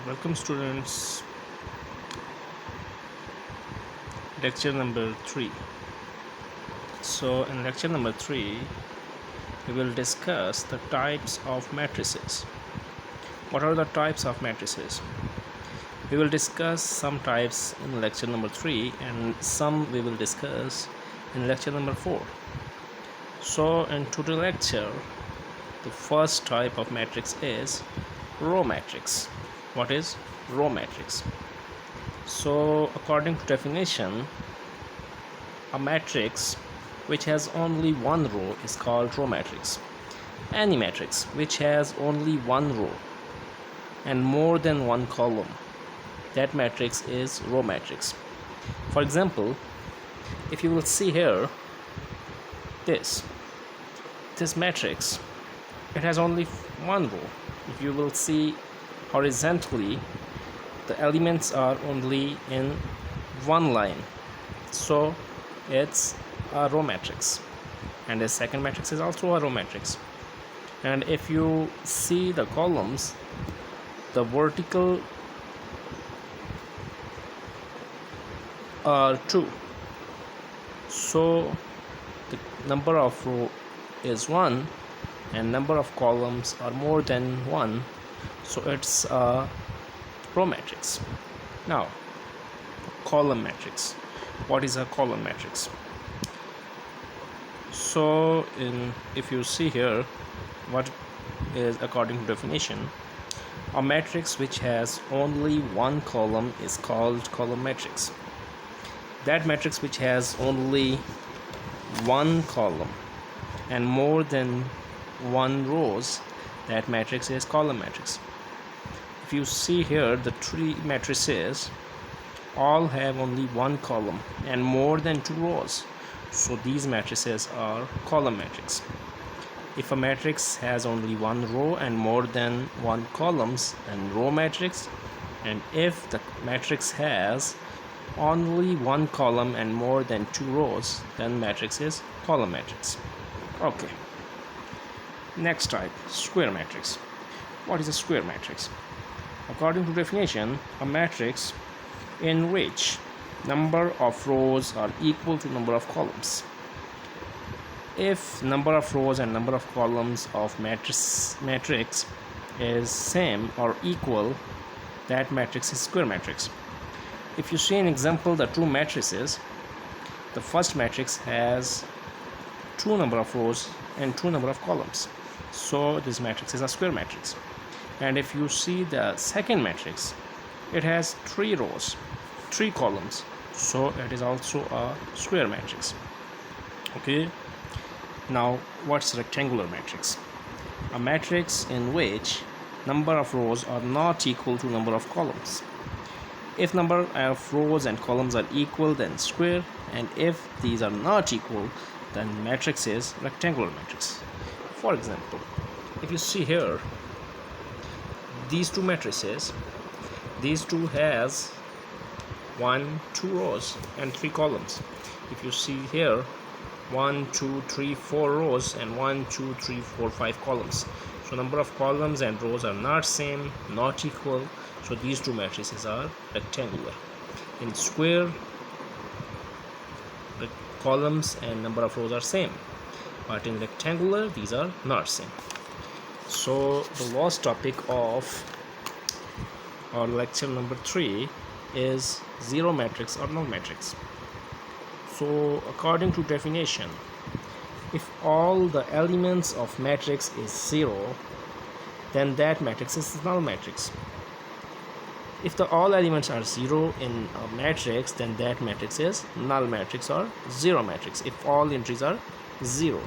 Welcome students, lecture number 3. So in lecture number 3 we will discuss the types of matrices. What are the types of matrices? We will discuss some types in lecture number 3 and some we will discuss in lecture number 4. So in today's lecture, the first type of matrix is row matrix. What is row matrix? So according to definition, a matrix which has only one row is called row matrix. Any matrix which has only one row and more than one column, that matrix is row matrix. For example, if you will see here this matrix, it has only one row. If you will see horizontally, the elements are only in one line, so it's a row matrix. And the second matrix is also a row matrix. And if you see the columns, the vertical are 2, so the number of row is 1 and number of columns are more than 1, so it's a row matrix. Now, column matrix. What is a column matrix? So if you see here, what is according to definition, a matrix which has only one column is called column matrix. That matrix which has only one column and more than one rows, that matrix is column matrix. If you see here, the three matrices all have only one column and more than 2 rows, so these matrices are column matrix. If a matrix has only one row and more than one columns, then row matrix. And if the matrix has only one column and more than 2 rows, then matrix is column matrix. Okay, next type, square matrix. What is a square matrix? According to definition, a matrix in which number of rows are equal to number of columns. If number of rows and number of columns of matrix is same or equal, that matrix is square matrix. If you see an example, the two matrices, the first matrix has 2 number of rows and 2 number of columns, so this matrix is a square matrix. And if you see the second matrix, it has 3 rows, 3 columns, so it is also a square matrix. Okay, now what's rectangular matrix? A matrix in which number of rows are not equal to number of columns. If number of rows and columns are equal, then square, and if these are not equal, then matrix is rectangular matrix. For example, if you see here, these two matrices, these two has 1, 2 rows and 3 columns. If you see here, 1, 2, 3, 4 rows and 1, 2, 3, 4, 5 columns. So number of columns and rows are not same, not equal, so these two matrices are rectangular. In square, the columns and number of rows are same, but in rectangular these are not same. So the last topic of our lecture number 3 is zero matrix or null matrix. So according to definition, if all the elements of matrix is 0, then that matrix is null matrix. If the all elements are 0 in a matrix, then that matrix is null matrix or zero matrix. If all entries are 0,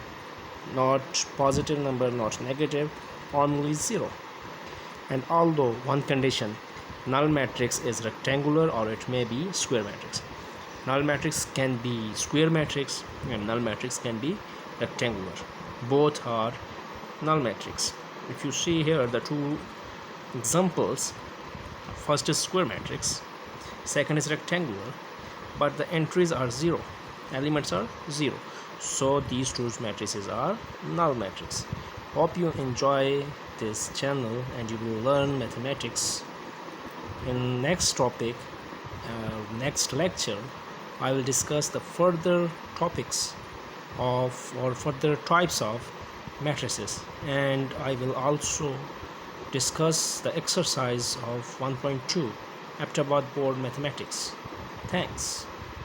not positive number, not negative, only 0. And although one condition, null matrix is rectangular or it may be square matrix. Null matrix can be square matrix and null matrix can be rectangular. Both are null matrix. If you see here the two examples, first is square matrix, second is rectangular, but the entries are 0, elements are 0, so these two matrices are null matrix. Hope you enjoy this channel and you will learn mathematics In next topic, next lecture, I will discuss the further topics of or further types of matrices, and I will also discuss the exercise of 1.2 Abbottabad board mathematics. Thanks.